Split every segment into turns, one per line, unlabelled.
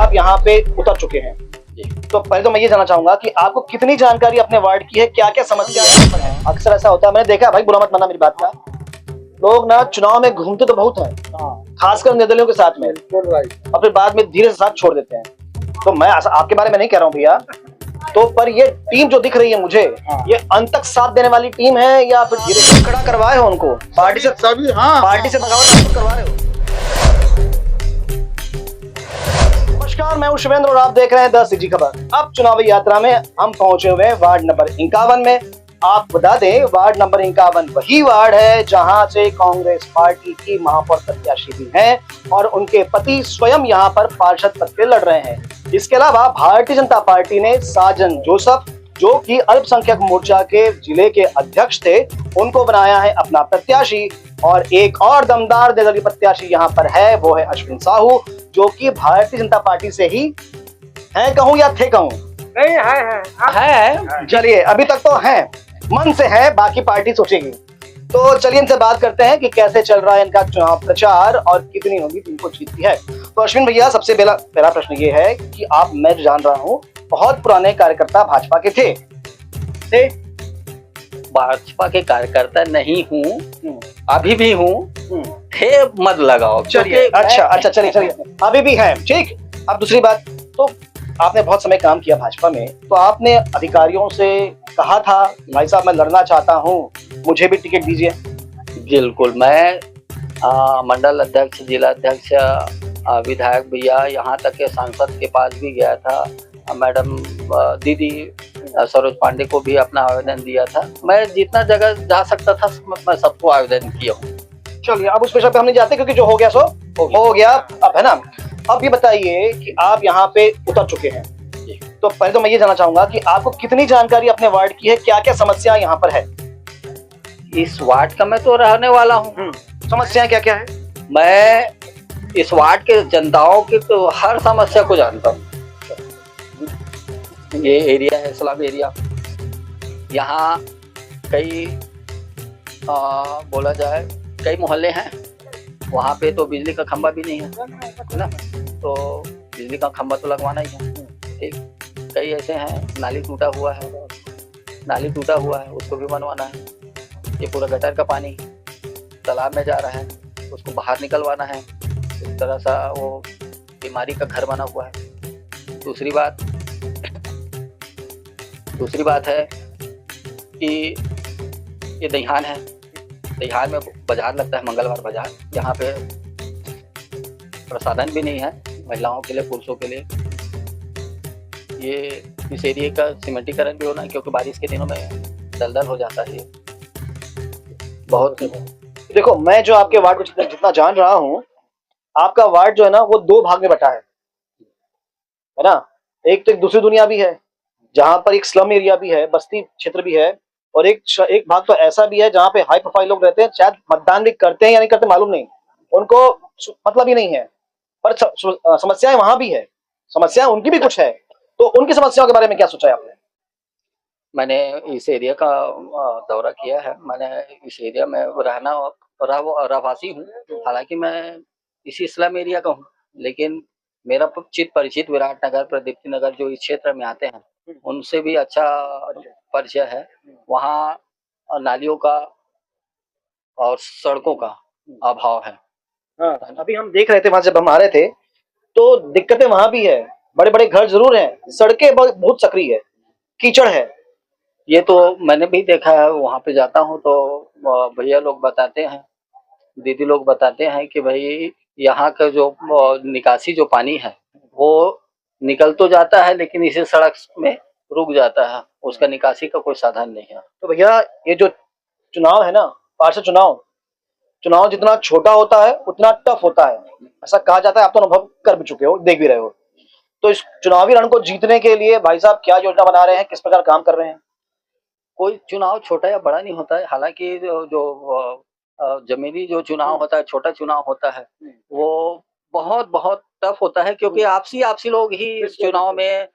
आप यहाँ पे उतर चुके हैं, तो पहले तो मैं ये जानना चाहूंगा कि आपको कितनी जानकारी अपने वार्ड की है, क्या क्या समस्या है। अक्सर ऐसा होता है, मैंने देखा है भाई, बुरा मत मानना मेरी बात का, लोग ना चुनाव में घूमते तो बहुत हैं, खासकर निर्दलियों के साथ में, और फिर बाद में धीरे से साथ छोड़ देते हैं। तो मैं आपके बारे में नहीं कह रहा हूँ भैया, तो पर ये टीम जो दिख रही है मुझे, ये अंत तक साथ देने वाली टीम है या फिर धीरे धीरे खड़ा करवाए हो उनको पार्टी से? सभी पार्टी से बगावत करवा रहे हो। नमस्कार, मैं हूं शिवेंद्र और आप देख रहे हैं 10 सीजी खबर। अब चुनावी यात्रा में हम पहुंचे हुए वार्ड नंबर 51 में। आप बता दें, वार्ड नंबर 51 वही वार्ड है जहां से कांग्रेस पार्टी की महापौर प्रत्याशी भी हैं और उनके पति स्वयं यहां पर पार्षद पद पे लड़ रहे हैं। इसके अलावा भारतीय जनता पार्टी ने साजन जोसफ, जो कि अल्पसंख्यक मोर्चा के जिले के अध्यक्ष थे, उनको बनाया है अपना प्रत्याशी। और एक और दमदार निर्दलीय प्रत्याशी यहाँ पर है, वो है अश्विन साहू, जो कि भारतीय जनता पार्टी से ही है कहूं या थे कहूं?
नहीं है।
चलिए, अभी तक तो है, मन से है, बाकी पार्टी सोचेगी। तो चलिए इनसे बात करते हैं कि कैसे चल रहा है इनका चुनाव प्रचार और कितनी होगी इनको जीतती है। तो अश्विन भैया, सबसे पहला प्रश्न ये है कि आप, मैं जान रहा हूँ, बहुत पुराने कार्यकर्ता भाजपा के थे।
भाजपा के कार्यकर्ता नहीं हूँ, अभी भी हूँ, थे मत लगाओ।
चलिए, अच्छा, चलिए, अभी भी हैं, ठीक। अब दूसरी बात, तो आपने बहुत समय काम किया भाजपा में, तो आपने अधिकारियों से कहा था भाई साहब मैं लड़ना चाहता हूँ, मुझे भी टिकट दीजिए?
बिल्कुल, मैं मंडल अध्यक्ष, जिला अध्यक्ष, विधायक भैया, यहाँ तक के सांसद के पास भी गया था, मैडम दीदी सरोज पांडे को भी अपना आवेदन दिया था। मैं जितना जगह जा सकता था मैं सबको आवेदन किया हूँ।
चलिए, अब उस विषय पे हम नहीं जाते, क्योंकि जो हो गया सो हो गया, अब है ना। अब ये बताइए कि आप यहाँ पे उतर चुके हैं, तो पहले तो मैं ये जानना चाहूंगा कि आपको कितनी जानकारी अपने वार्ड की है, क्या क्या समस्या यहाँ पर है?
इस वार्ड का मैं तो रहने वाला हूँ।
समस्याएं क्या क्या है?
मैं इस वार्ड के जनताओं की तो हर समस्या को जानता हूँ। ये एरिया है स्लम एरिया, यहाँ कई बोला जाए कई मोहल्ले हैं, वहाँ पे तो बिजली का खंभा भी नहीं है ना, तो बिजली का खंभा तो लगवाना ही है। ठीक, कई ऐसे हैं नाली टूटा हुआ है, उसको भी बनवाना है। ये पूरा गटर का पानी तालाब में जा रहा है, उसको बाहर निकलवाना है। इस तरह सा वो बीमारी का घर बना हुआ है। दूसरी बात है कि ये दहिहान है, दहिहान में बाजार लगता है, मंगलवार बाजार, यहाँ पे प्रसाधन भी नहीं है महिलाओं के लिए, पुरुषों के लिए। ये इस एरिया का सीमेंटीकरण भी होना है, क्योंकि बारिश के दिनों में दलदल हो जाता है। बहुत
देखो, मैं जो आपके वार्ड को जितना जान रहा हूँ, आपका वार्ड जो है ना, वो 2 भाग में बटा है ना। एक तो एक दूसरी दुनिया भी है, जहां पर एक स्लम एरिया भी है, बस्ती क्षेत्र भी है, और एक भाग तो ऐसा भी है जहां पे हाई प्रोफाइल लोग रहते हैं, शायद मतदान भी करते हैं या नहीं करते मालूम नहीं, उनको मतलब ही नहीं है, पर समस्याएं वहां भी है, समस्याएं उनकी भी कुछ है। तो उनकी समस्याओं के बारे में क्या सोचा है आपने?
मैंने इस एरिया का दौरा किया है, मैंने इस एरिया में रहवासी हूँ। हालांकि मैं इसी स्लम एरिया का हूँ, लेकिन मेरा चित परिचित विराटनगर, प्रदीप्ति नगर जो इस क्षेत्र में आते हैं, उनसे भी अच्छा परिचय है। वहाँ नालियों का और सड़कों का अभाव है।
हाँ, अभी हम देख रहे थे, वहां जब हम आ रहे थे तो दिक्कतें वहां भी है, बड़े बड़े घर जरूर हैं, सड़कें बहुत सक्रिय है, कीचड़ है।
ये तो मैंने भी देखा है, वहाँ पे जाता हूँ तो भैया लोग बताते हैं, दीदी लोग बताते हैं कि भाई यहाँ का जो निकासी जो पानी है वो निकल तो जाता है, लेकिन इसी सड़क में रुक जाता है, उसका निकासी का कोई साधन नहीं है।
तो भैया, ये जो चुनाव है ना, पार्षद चुनाव जितना छोटा होता है उतना टफ होता है, ऐसा कहा जाता है। आप तो अनुभव कर भी चुके हो, देख भी रहे हो। तो इस चुनावी रण को जीतने के लिए भाई साहब क्या योजना बना रहे हैं, किस प्रकार काम कर रहे हैं?
कोई चुनाव छोटा या बड़ा नहीं होता है। हालांकि जो जमीनी जो चुनाव होता है, छोटा चुनाव होता है, वो बहुत टफ होता है, क्योंकि आपसी लोग ही इस चुनाव में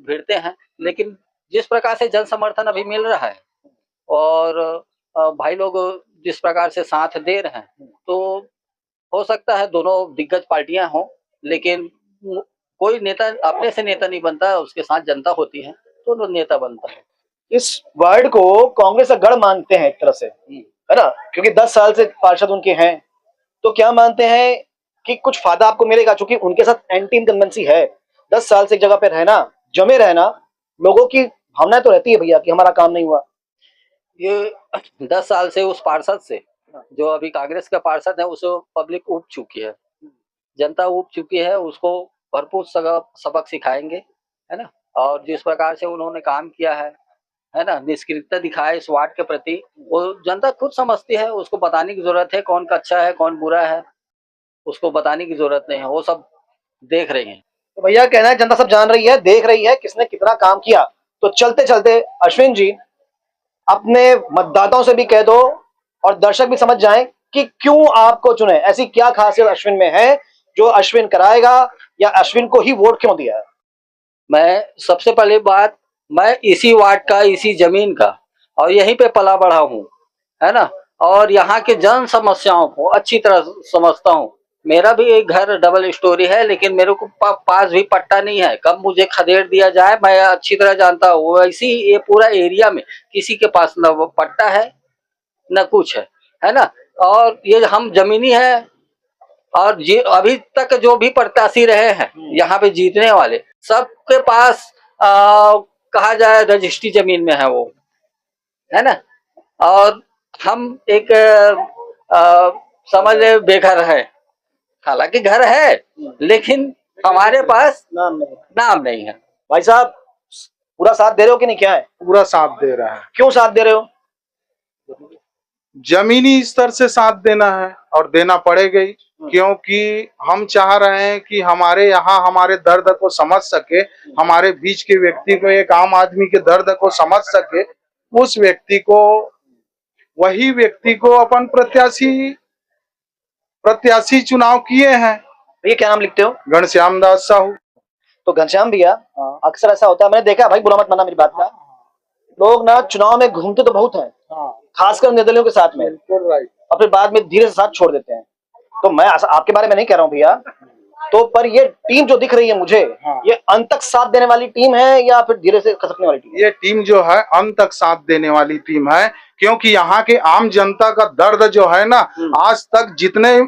भिड़ते हैं। लेकिन जिस प्रकार से जन समर्थन अभी मिल रहा है और भाई लोग जिस प्रकार से साथ दे रहे हैं, तो हो सकता है दोनों दिग्गज पार्टियां हों, लेकिन कोई नेता अपने से नेता नहीं बनता, उसके साथ जनता होती है तो वो नेता बनता है।
इस वार्ड को कांग्रेस का गढ़ मानते हैं एक तरह से, है ना, क्योंकि 10 साल से पार्षद उनके हैं। तो क्या मानते हैं कि कुछ फायदा आपको मिलेगा, क्योंकि उनके साथ एंटी इनकम्बेंसी है। 10 साल से एक जगह पे रहना, जमे रहना, लोगों की भावना तो रहती है भैया कि हमारा काम नहीं हुआ।
ये 10 साल से उस पार्षद से, जो अभी कांग्रेस का पार्षद है, उसे पब्लिक ऊब चुकी है, जनता ऊब चुकी है। उसको भरपूर सबक सिखाएंगे, है ना। और जिस प्रकार से उन्होंने काम किया है ना, निष्क्रियता दिखाए इस वार्ड के प्रति, वो जनता खुद समझती है। उसको बताने की जरूरत है कौन का अच्छा है कौन बुरा है, उसको बताने की जरूरत नहीं है, वो सब देख रहे हैं।
तो भैया कहना है जनता सब जान रही है, देख रही है किसने कितना काम किया। तो चलते चलते अश्विन जी अपने मतदाताओं से भी कह दो और दर्शक भी समझ जाएं कि क्यों आपको चुने, ऐसी क्या खासियत अश्विन में है जो अश्विन कराएगा, या अश्विन को ही वोट क्यों दिया है।
मैं सबसे पहली बात, मैं इसी वार्ड का, इसी जमीन का और यहीं पे पला बढ़ा हूँ, है ना। और यहाँ के जन समस्याओं को अच्छी तरह समझता हूँ। मेरा भी एक घर डबल स्टोरी है, लेकिन मेरे को पास भी पट्टा नहीं है। कब मुझे खदेड़ दिया जाए मैं अच्छी तरह जानता हूँ। वैसे ही ये पूरा एरिया में किसी के पास न वो पट्टा है न कुछ है ना। और ये हम जमीनी है, और अभी तक जो भी प्रत्याशी रहे हैं यहाँ पे जीतने वाले, सबके पास कहा जाए रजिस्ट्री जमीन में है वो, है ना। और हम एक समझ ले बेघर है, हालांकि घर है लेकिन हमारे पास नाम नहीं है।
भाई साहब पूरा साथ दे रहे हो कि नहीं, क्या है?
पूरा साथ दे रहा है।
क्यों साथ दे रहे हो?
जमीनी स्तर से साथ देना है और देना पड़ेगा ही, क्योंकि हम चाह रहे हैं कि हमारे यहाँ हमारे दर्द को समझ सके, हमारे बीच के व्यक्ति को, एक आम आदमी के दर्द को समझ सके, उस व्यक्ति को, वही व्यक्ति को अपन प्रत्याशी चुनाव किए हैं।
ये क्या नाम लिखते हो?
घनश्याम दास साहू।
तो घनश्याम भैया, अक्सर ऐसा होता है, मैंने देखा भाई, बुरा मत मानना मेरी बात का, लोग ना चुनाव में घूमते तो बहुत हैं, खासकर निर्दलियों के साथ में, और फिर बाद में धीरे से साथ छोड़ देते हैं। तो मैं आपके बारे में नहीं कह रहा हूँ भैया, तो पर ये टीम जो दिख रही है मुझे, ये अंत तक साथ देने वाली टीम है या फिर धीरे से खसकने वाली टीम?
ये टीम जो है अंत तक साथ देने वाली टीम है, क्योंकि यहाँ के आम जनता का दर्द जो है ना, आज तक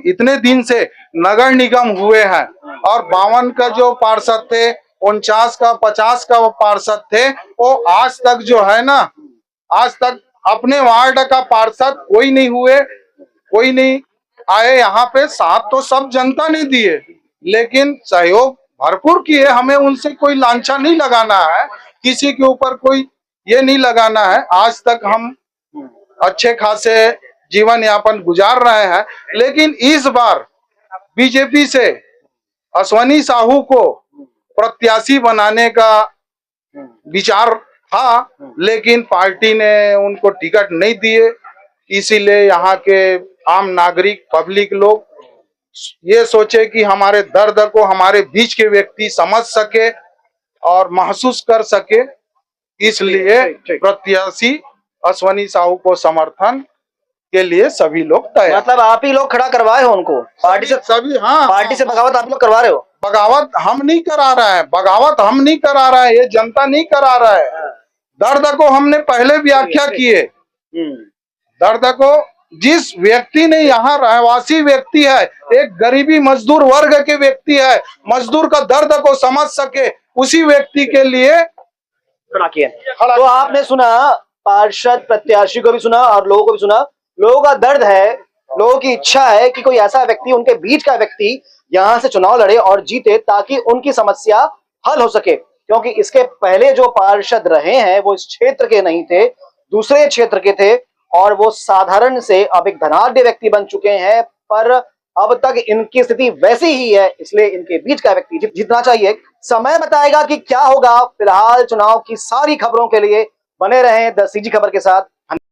इतने दिन से नगर निगम हुए हैं और 52 का जो पार्षद थे, 49 का 50 का वो पार्षद थे, वो आज तक जो है ना, आज तक अपने वार्ड का पार्षद कोई नहीं हुए, कोई नहीं आए यहाँ पे। साथ तो सब जनता ने दिए, लेकिन सहयोग भरपूर किए। हमें उनसे कोई लांछा नहीं लगाना है, किसी के ऊपर कोई ये नहीं लगाना है। आज तक हम अच्छे खासे जीवन यापन गुजार रहे हैं, लेकिन इस बार बीजेपी से अश्वनी साहू को प्रत्याशी बनाने का विचार था, लेकिन पार्टी ने उनको टिकट नहीं दिए। इसीलिए यहाँ के आम नागरिक, पब्लिक लोग ये सोचे कि हमारे दर्द को हमारे बीच के व्यक्ति समझ सके और महसूस कर सके, इसलिए प्रत्याशी अश्वनी साहू को समर्थन के लिए सभी लोग तैयार।
मतलब आप ही लोग खड़ा करवाए हो उनको पार्टी से?
सभी, हाँ,
पार्टी से बगावत आप लोग करवा रहे हो?
बगावत हम नहीं करा रहा है, बगावत हम नहीं करा रहा है, ये जनता नहीं करा रहा है। दर्द को हमने पहले व्याख्या किए। दर्द को जिस व्यक्ति ने, यहाँ रहवासी व्यक्ति है, एक गरीबी मजदूर वर्ग के व्यक्ति है, मजदूर का दर्द को समझ सके, उसी व्यक्ति के लिए
खड़ा किया। तो आपने सुना, पार्षद प्रत्याशी को भी सुना और लोगों को भी सुना। लोगों का दर्द है, लोगों की इच्छा है कि कोई ऐसा व्यक्ति, उनके बीच का व्यक्ति यहाँ से चुनाव लड़े और जीते, ताकि उनकी समस्या हल हो सके। क्योंकि इसके पहले जो पार्षद रहे हैं वो इस क्षेत्र के नहीं थे, दूसरे क्षेत्र के थे, और वो साधारण से अब एक धनाढ्य व्यक्ति बन चुके हैं। पर अब तक इनकी स्थिति वैसी ही है, इसलिए इनके बीच का व्यक्ति जीतना चाहिए। समय बताएगा कि क्या होगा। फिलहाल चुनाव की सारी खबरों के लिए बने रहें द सीजी खबर के साथ।